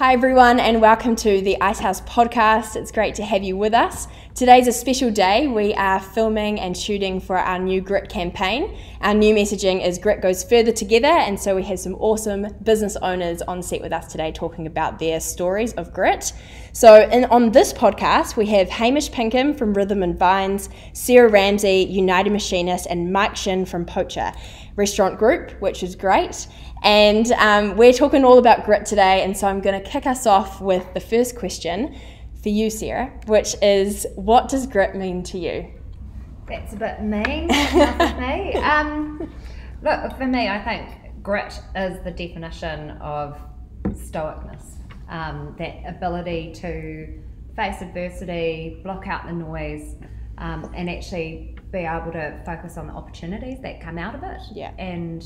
Hi everyone, and welcome to the Icehouse podcast. It's great to have you with us. Today's a special day. We are filming and shooting for our new Grit campaign. Our new messaging is Grit goes further together, and so we have some awesome business owners on set with us today talking about their stories of grit. So on this podcast, we have Hamish Pinkham from Rhythm and Vines, Sarah Ramsay, United Machinist, and Mike Shin from Poacher Restaurant Group, which is great. And we're talking all about grit today, and so I'm going to kick us off with the first question for you, Sarah, which is, what does grit mean to you? That's a bit mean, not with me. Look, for me, I think grit is the definition of stoicness, that ability to face adversity, block out the noise, and actually be able to focus on the opportunities that come out of it. Yeah. And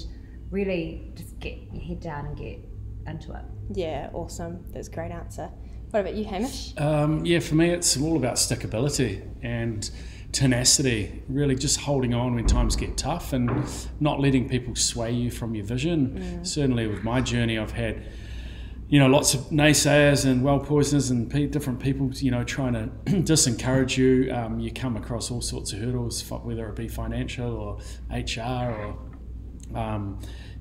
really just get your head down and get into it. Yeah, awesome. That's a great answer. What about you, Hamish? Yeah, for me it's all about stickability and tenacity, really just holding on when times get tough and not letting people sway you from your vision. Certainly with my journey, I've had lots of naysayers and well poisoners and different people trying to disencourage you. You come across all sorts of hurdles, whether it be financial or HR or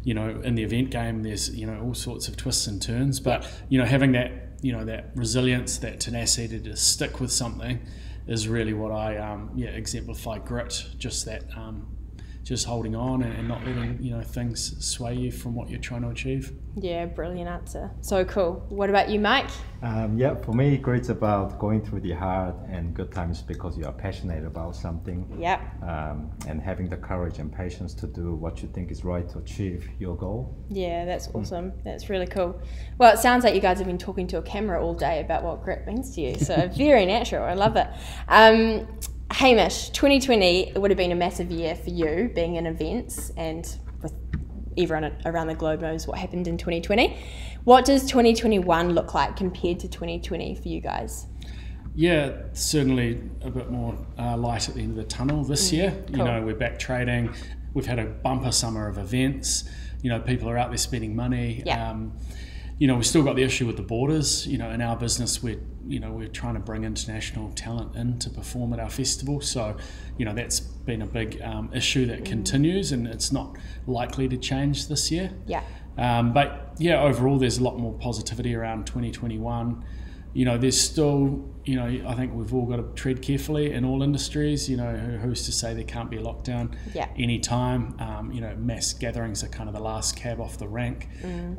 in the event game, there's all sorts of twists and turns, but having that that resilience, that tenacity to stick with something is really what I exemplify grit. Just that just holding on and not letting things sway you from what you're trying to achieve. Yeah, brilliant answer. So cool. What about you, Mike? For me, grit's about going through the hard and good times because you are passionate about something. Yeah. And having the courage and patience to do what you think is right to achieve your goal. Yeah, that's awesome. That's really cool. Well, it sounds like you guys have been talking to a camera all day about what grit means to you. So very natural. I love it. Hamish, 2020 would have been a massive year for you, being in events, and with everyone around the globe knows what happened in 2020. What does 2021 look like compared to 2020 for you guys? Yeah, certainly a bit more light at the end of the tunnel this year. Cool. We're back trading. We've had a bumper summer of events. People are out there spending money. Yeah. We've still got the issue with the borders. In our business, we're trying to bring international talent in to perform at our festival. So, that's been a big issue that continues, and it's not likely to change this year. Yeah. But yeah, overall, there's a lot more positivity around 2021. There's still, I think we've all got to tread carefully in all industries. Who's to say there can't be a lockdown anytime? Mass gatherings are kind of the last cab off the rank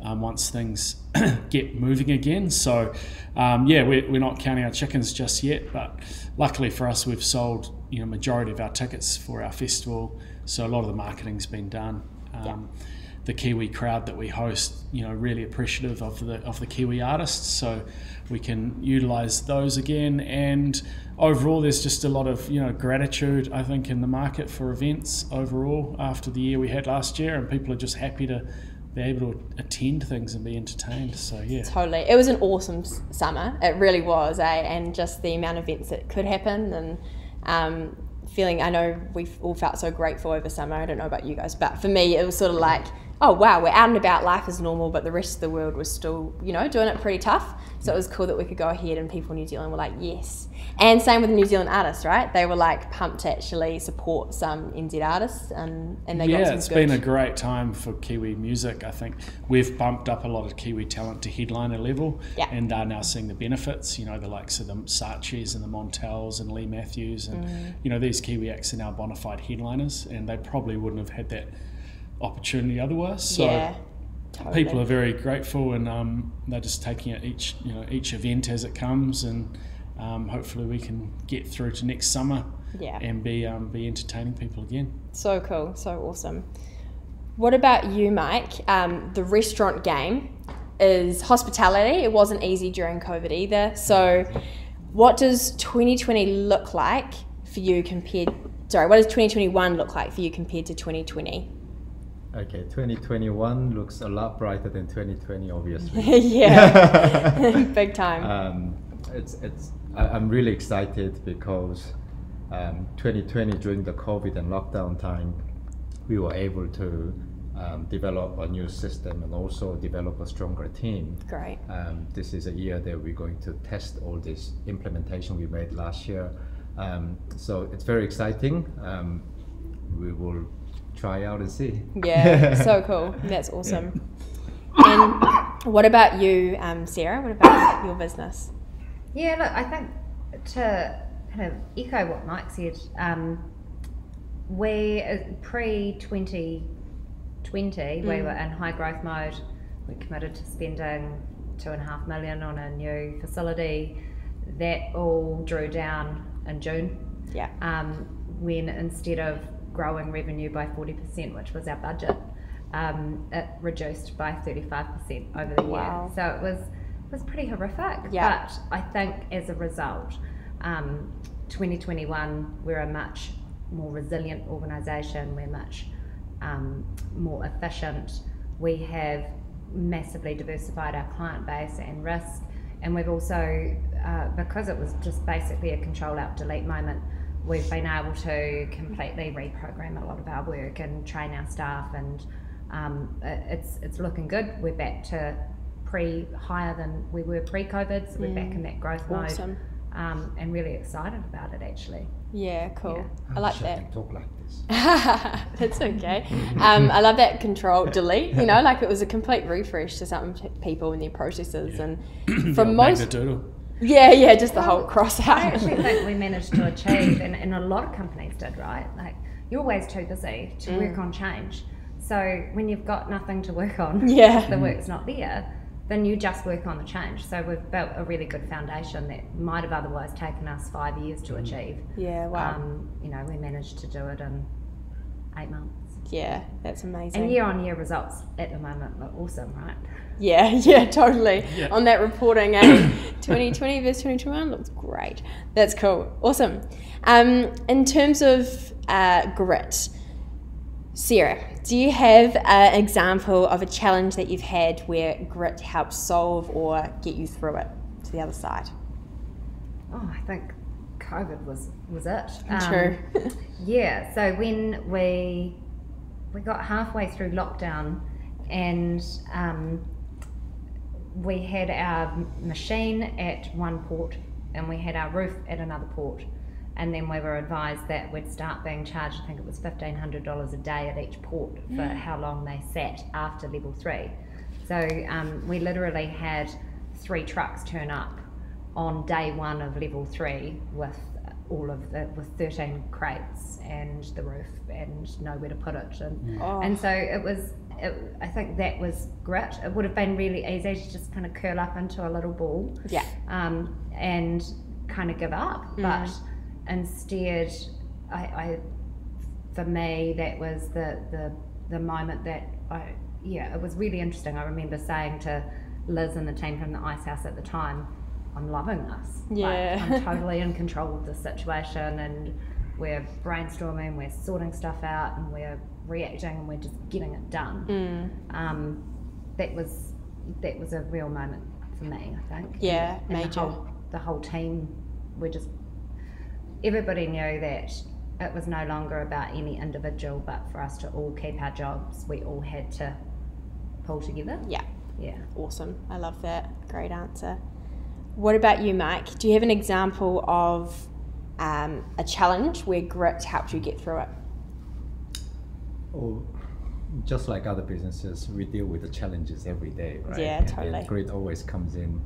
once things get moving again. So, we're not counting our chickens just yet, but luckily for us, we've sold, majority of our tickets for our festival. So a lot of the marketing's been done. The Kiwi crowd that we host, really appreciative of the Kiwi artists, so we can utilise those again. And overall, there's just a lot of gratitude, I think, in the market for events overall after the year we had last year, and people are just happy to be able to attend things and be entertained. So yeah, totally. It was an awesome summer. It really was, and just the amount of events that could happen and. I know we've all felt so grateful over summer. I don't know about you guys, but for me it was sort of like, oh wow, we're out and about, life is normal, but the rest of the world was still doing it pretty tough. So it was cool that we could go ahead and people in New Zealand were like, yes. And same with the New Zealand artists, right? They were like pumped to actually support some NZ artists, and they got some it's been a great time for Kiwi music. I think we've bumped up a lot of Kiwi talent to headliner level, and are now seeing the benefits. The likes of the Saatchis and the Montels and Lee Matthews, and these Kiwi acts are now bona fide headliners, and they probably wouldn't have had that opportunity otherwise. So totally. People are very grateful, and they're just taking it each event as it comes, and hopefully we can get through to next summer and be entertaining people again. So cool, so awesome. What about you, Mike? The restaurant game is hospitality. It wasn't easy during COVID either. So what does 2020 look like for you what does 2021 look like for you compared to 2020? Okay, 2021 looks a lot brighter than 2020, obviously. Yeah, big time. I'm really excited because 2020, during the COVID and lockdown time, we were able to develop a new system and also develop a stronger team. Great. This is a year that we're going to test all this implementation we made last year. So it's very exciting. We will try out and see. Yeah, so cool. That's awesome. And what about you, Sarah? What about your business? Yeah, look, I think to kind of echo what Mike said, we pre-2020, we were in high growth mode. We committed to spending $2.5 million on a new facility. That all drew down in June. Yeah. When instead of growing revenue by 40%, which was our budget, it reduced by 35% over the year. So it was pretty horrific. Yeah. But I think as a result, 2021, we're a much more resilient organisation. We're much more efficient. We have massively diversified our client base and risk, and we've also, because it was just basically a control alt delete moment, we've been able to completely reprogram a lot of our work and train our staff, and it's looking good. We're back to higher than we were pre-COVID, so we're back in that growth mode, and really excited about it actually. Yeah, cool. Yeah. I like that. I talk like this. That's okay. I love that control delete, you know, like it was a complete refresh to some people and their processes, and for most, yeah, just the whole cross out. I actually think we managed to achieve, and a lot of companies did, right? Like, you're always too busy to work on change. So when you've got nothing to work on, the work's not there, then you just work on the change. So we've built a really good foundation that might have otherwise taken us 5 years to achieve. Yeah, wow. You know, we managed to do it in 8 months. Yeah, that's amazing. And year-on-year results at the moment look awesome, right? Yeah, totally. Yeah. On that reporting, 2020 versus 2021 looks great. That's cool. Awesome. In terms of grit, Sarah, do you have an example of a challenge that you've had where grit helps solve or get you through it to the other side? Oh, I think COVID was it. True. Yeah, so when we got halfway through lockdown, and we had our machine at one port and we had our roof at another port, and then we were advised that we'd start being charged, I think it was $1,500 a day at each port for how long they sat after level 3. So we literally had 3 trucks turn up on day 1 of level 3 with with 13 crates and the roof and nowhere to put it, and so I think that was grit. It would have been really easy to just kind of curl up into a little ball, and kind of give up, but instead, for me, that was the moment that it was really interesting. I remember saying to Liz and the team from the Icehouse at the time, I'm loving this. Yeah. Like, I'm totally in control of the situation, and we're brainstorming, we're sorting stuff out, and we're reacting, and we're just getting it done. That was a real moment for me, I think. Yeah, and major. The whole team, everybody knew that it was no longer about any individual, but for us to all keep our jobs, we all had to pull together. Yeah. Awesome. I love that. Great answer. What about you, Mike? Do you have an example of a challenge where grit helped you get through it? Oh, just like other businesses, we deal with the challenges every day, right? Yeah, totally. And grit always comes in.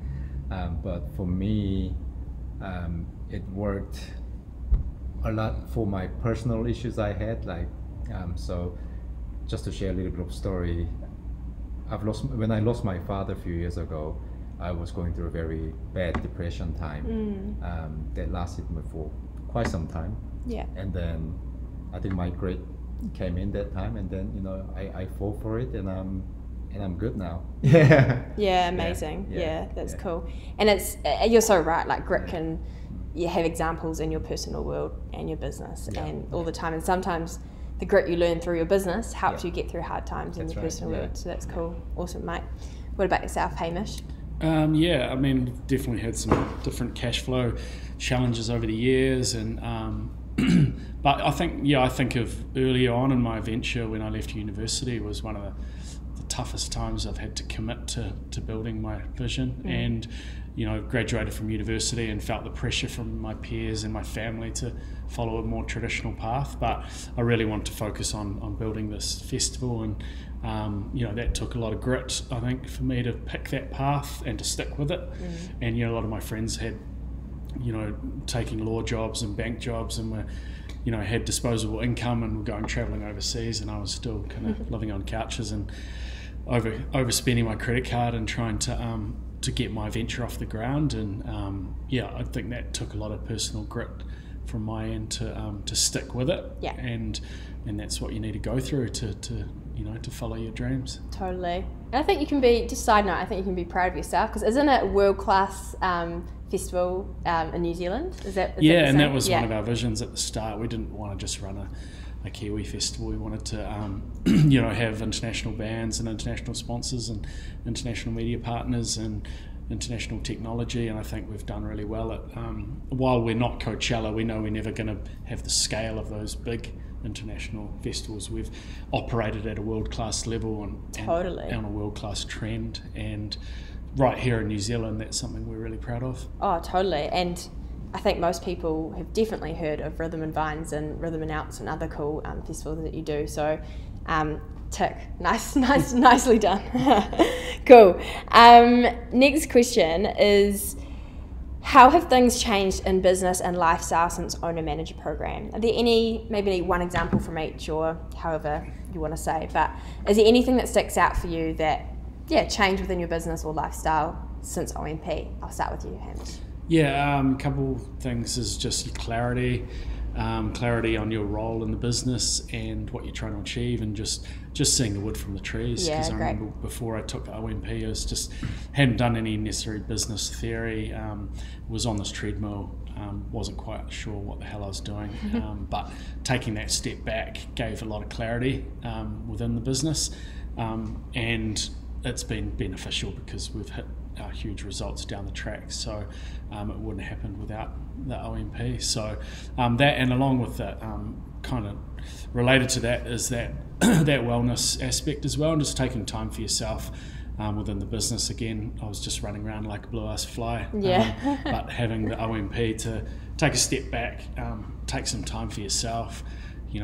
But for me, it worked a lot for my personal issues I had. So just to share a little bit of story, when I lost my father a few years ago, I was going through a very bad depression time that lasted me for quite some time. Yeah. And then I think my grit came in that time, and then I fought for it, and I'm good now. Yeah, amazing. Yeah, that's cool. And it's you're so right. Like grit can you have examples in your personal world and your business and all the time. And sometimes the grit you learn through your business helps you get through hard times in your personal world. So that's cool. Awesome, mate. What about yourself, Hamish? I mean, definitely had some different cash flow challenges over the years, and But I think of early on in my venture when I left university was one of the toughest times I've had to commit to building my vision. And graduated from university and felt the pressure from my peers and my family to follow a more traditional path, but I really want to focus on building this festival, and that took a lot of grit, I think, for me to pick that path and to stick with it. And a lot of my friends had taking law jobs and bank jobs and were had disposable income and were going travelling overseas, and I was still kind of living on couches and overspending my credit card and trying to get my venture off the ground. And I think that took a lot of personal grit from my end to stick with it. And that's what you need to go through to follow your dreams. Totally. And I think you can be, just side note, I think you can be proud of yourself, because isn't it a world-class festival in New Zealand? Is that and that was one of our visions at the start. We didn't want to just run a Kiwi festival. We wanted to have international bands and international sponsors and international media partners and international technology, and I think we've done really well at while we're not Coachella, we know we're never going to have the scale of those big international festivals. We've operated at a world-class level and on a world-class trend, and right here in New Zealand, that's something we're really proud of. Oh, totally. And I think most people have definitely heard of Rhythm and Vines and Rhythm and Outs and other cool festivals that you do. So, tick. Nicely done. Cool. Next question is, how have things changed in business and lifestyle since owner-manager program? Are there maybe one example from each, or however you want to say, but is there anything that sticks out for you that, changed within your business or lifestyle since OMP? I'll start with you, Hamish. A couple things is just your clarity on your role in the business and what you're trying to achieve, and just seeing the wood from the trees. Because I remember before I took OMP, I was just hadn't done any necessary business theory, was on this treadmill, wasn't quite sure what the hell I was doing, but taking that step back gave a lot of clarity within the business, and it's been beneficial because we've hit huge results down the track, so it wouldn't have happened without the OMP. So that, and along with that, kind of related to that, is that that wellness aspect as well, and just taking time for yourself within the business. Again, I was just running around like a blue-ass fly, but having the OMP to take a step back, take some time for yourself,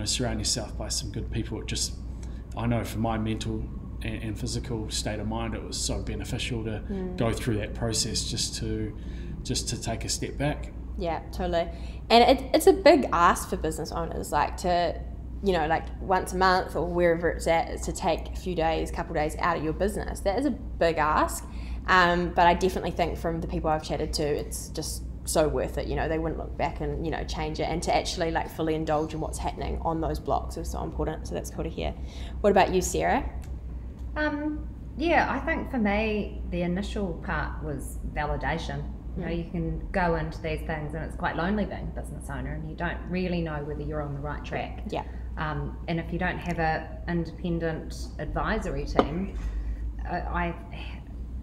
surround yourself by some good people. It just, I know for my mental and physical state of mind, it was so beneficial to go through that process, just to take a step back. Yeah, totally. And it's a big ask for business owners, like to, like once a month or wherever it's at, is to take a few days, couple days out of your business. That is a big ask, but I definitely think from the people I've chatted to, it's just so worth it. They wouldn't look back and change it, and to actually like fully indulge in what's happening on those blocks is so important. So that's cool to hear. What about you, Sarah? I think for me the initial part was validation. You can go into these things and it's quite lonely being a business owner, and you don't really know whether you're on the right track. And if you don't have an independent advisory team, I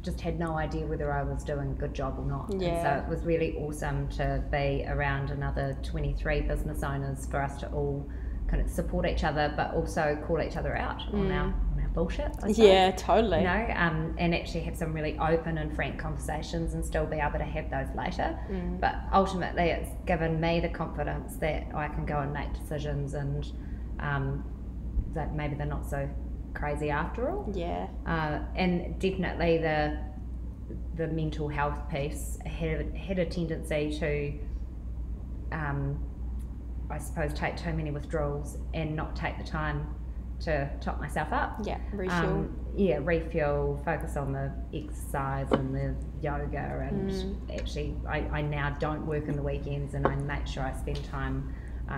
just had no idea whether I was doing a good job or not. And so it was really awesome to be around another 23 business owners for us to all kind of support each other, but also call each other out on our bullshit, I suppose. Yeah, totally. And actually have some really open and frank conversations and still be able to have those later. But ultimately it's given me the confidence that I can go and make decisions, and that maybe they're not so crazy after all. And definitely the mental health piece had a tendency to I suppose take too many withdrawals and not take the time to top myself up. Refuel, focus on the exercise and the yoga, and actually I now don't work in the weekends, and I make sure I spend time,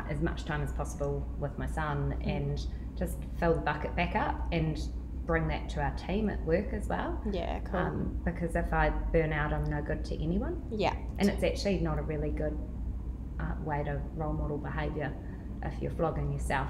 as much time as possible with my son, and just fill the bucket back up and bring that to our team at work as well. Because if I burn out, I'm no good to anyone. And it's actually not a really good way to role model behaviour. If you're flogging yourself,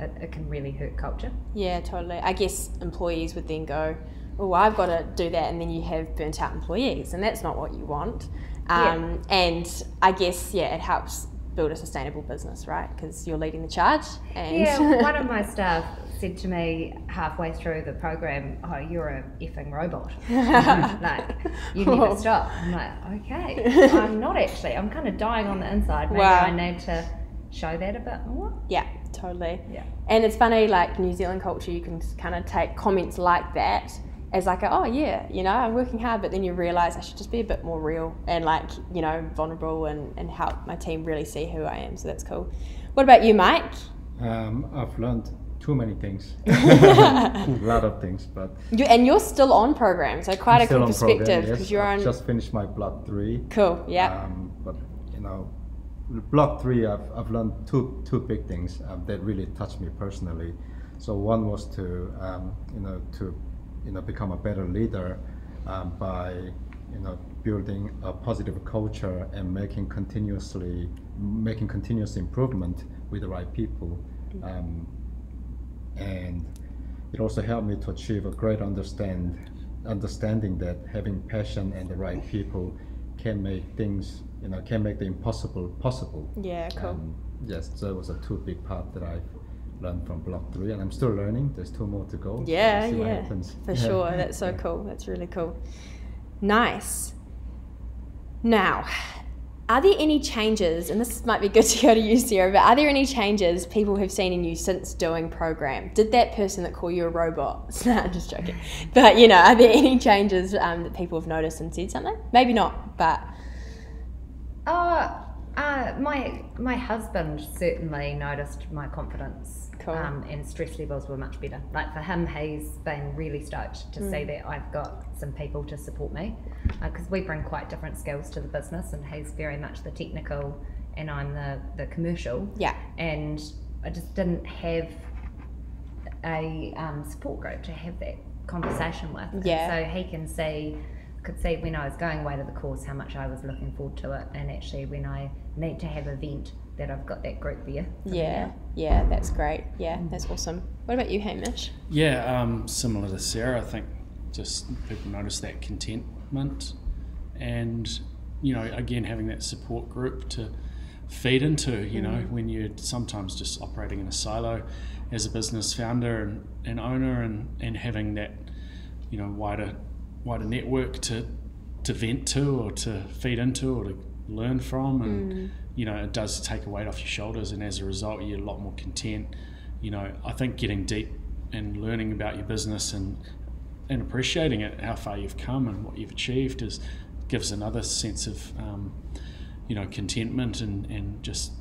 it can really hurt culture. Yeah, totally. I guess employees would then go, oh, I've got to do that, and then you have burnt out employees, and that's not what you want. And I guess, it helps build a sustainable business, right? Because you're leading the charge. And yeah, one of my staff said to me halfway through the program, "Oh, you're a effing robot. Like, you never stop." I'm like, okay, I'm not actually. I'm kind of dying on the inside. Maybe I need to show that a bit more. Yeah, totally. Yeah. And it's funny, like New Zealand culture, you can kind of take comments like that as like, oh yeah, you know, I'm working hard, but then you realise I should just be a bit more real and like, you know, vulnerable and help my team really see who I am. So that's cool. What about you, Mike? I've learned too many things, a lot of things, but you're still on program, so quite a cool perspective because you're on. Just finished my block 3. Cool, yeah. But you know, block 3, I've learned two big things that really touched me personally. So one was to become a better leader by building a positive culture and making continuous improvement with the right people. And it also helped me to achieve a great understanding that having passion and the right people can make things, can make the impossible possible. Yeah, cool. Yes, so it was a 2 big part that I've learned from block 3, and I'm still learning. There's 2 more to go. Yeah, so we'll see what yeah, happens. for sure. That's so cool. That's really cool. Nice. Now, are there any changes, and this might be good to go to you, Sarah, but are there any changes people have seen in you since doing program? Did that person that called you a robot? No, I'm just joking. But, are there any changes that people have noticed and said something? Maybe not, but... My husband certainly noticed my confidence. Cool. And stress levels were much better. Like for him, he's been really stoked to see that I've got some people to support me, because we bring quite different skills to the business, and he's very much the technical and I'm the commercial. Yeah. And I just didn't have a support group to have that conversation with. Yeah. And so he could see when I was going away to the course how much I was looking forward to it, and actually when I need to have an event that I've got that group there. Yeah, that's great. Yeah, that's awesome. What about you, Hamish? Yeah, similar to Sarah, I think just people notice that contentment and, again, having that support group to feed into, when you're sometimes just operating in a silo as a business founder and owner and having that, wider network to vent to or to feed into or to learn from, and it does take a weight off your shoulders, and as a result you're a lot more content. I think getting deep and learning about your business and appreciating it, how far you've come and what you've achieved, gives another sense of contentment and just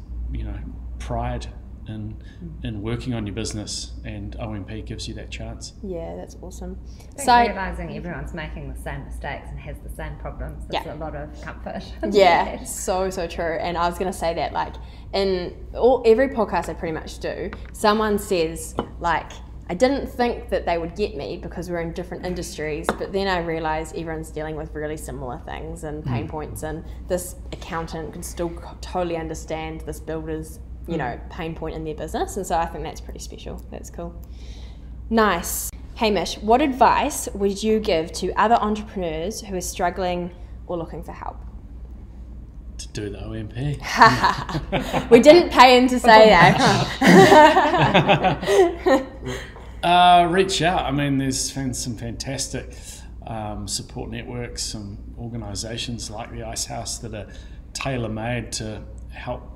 pride in working on your business, and OMP gives you that chance. Yeah, that's awesome. So realising everyone's making the same mistakes and has the same problems, there's a lot of comfort. Yeah, so true. And I was going to say that, like, in every podcast I pretty much do, someone says, like, I didn't think that they would get me because we're in different industries, but then I realised everyone's dealing with really similar things and pain points, and this accountant can still totally understand this builder's pain point in their business, and so I think that's pretty special. That's cool. Nice. Hamish, what advice would you give to other entrepreneurs who are struggling or looking for help? To do the OMP. We didn't pay him to say that. Reach out. I mean, there's been some fantastic support networks, some organisations like the Icehouse that are tailor-made to help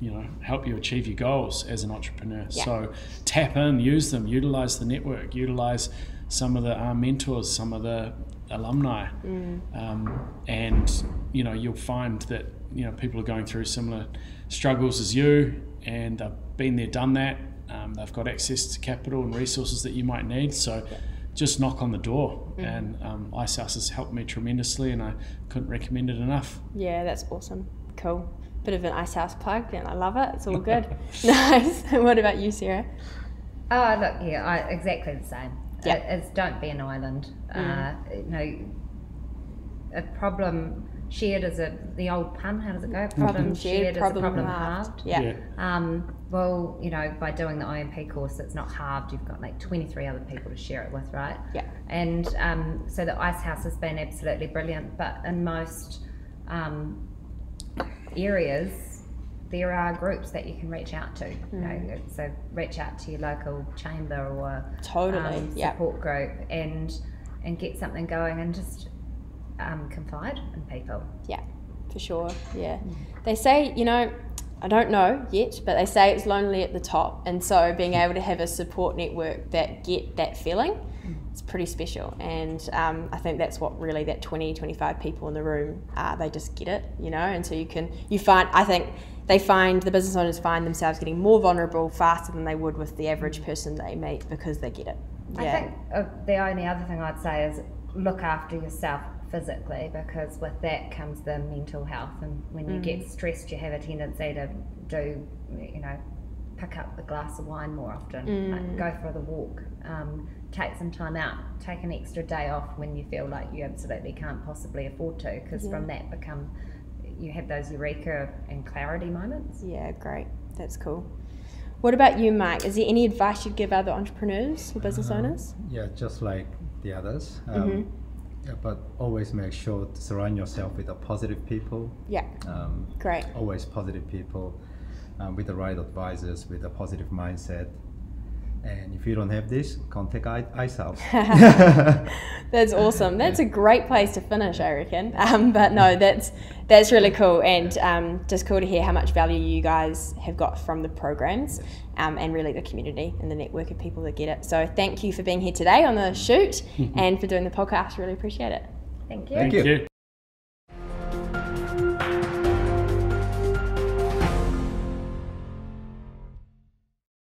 you achieve your goals as an entrepreneur. Yeah. So tap in, use them, utilise the network, utilise some of the mentors, some of the alumni, and you'll find that people are going through similar struggles as you, and they've been there, done that. They've got access to capital and resources that you might need. So just knock on the door, and Icehouse has helped me tremendously, and I couldn't recommend it enough. Yeah, that's awesome. Cool. Bit of an Icehouse plug, and I love it. It's all good. Nice. What about you, Sarah? Oh, look, exactly the same. Yeah. It's don't be an island. A problem shared is the old pun. How does it go? Problem shared is a problem halved. Yeah. Well, by doing the IMP course, it's not halved. You've got like 23 other people to share it with, right? Yeah. And so the Icehouse has been absolutely brilliant, but in most areas there are groups that you can reach out to. You know, so reach out to your local chamber or support group and get something going and just confide in people. Yeah, for sure. Yeah, they say, you know, I don't know yet, but they say it's lonely at the top, and so being able to have a support network that get that feeling, it's pretty special. And I think that's what really that 20-25 people in the room, they just get it, you know. And so I think the business owners find themselves getting more vulnerable faster than they would with the average person they meet because they get it. Yeah. I think the only other thing I'd say is look after yourself physically, because with that comes the mental health, and when you get stressed you have a tendency to do, you know, pick up a glass of wine more often, like go for the walk, take some time out, take an extra day off when you feel like you absolutely can't possibly afford to, because from that you have those eureka and clarity moments. Yeah, great, that's cool. What about you, Mike? Is there any advice you'd give other entrepreneurs or business owners? Yeah, just like the others. Yeah, but always make sure to surround yourself with positive people. Yeah, great. Always positive people with the right advisors, with a positive mindset. And if you don't have this, contact Icehouse. That's awesome. That's a great place to finish, I reckon. But no, that's really cool, and just cool to hear how much value you guys have got from the programs, and really the community and the network of people that get it. So thank you for being here today on the shoot and for doing the podcast. Really appreciate it. Thank you. Thank you.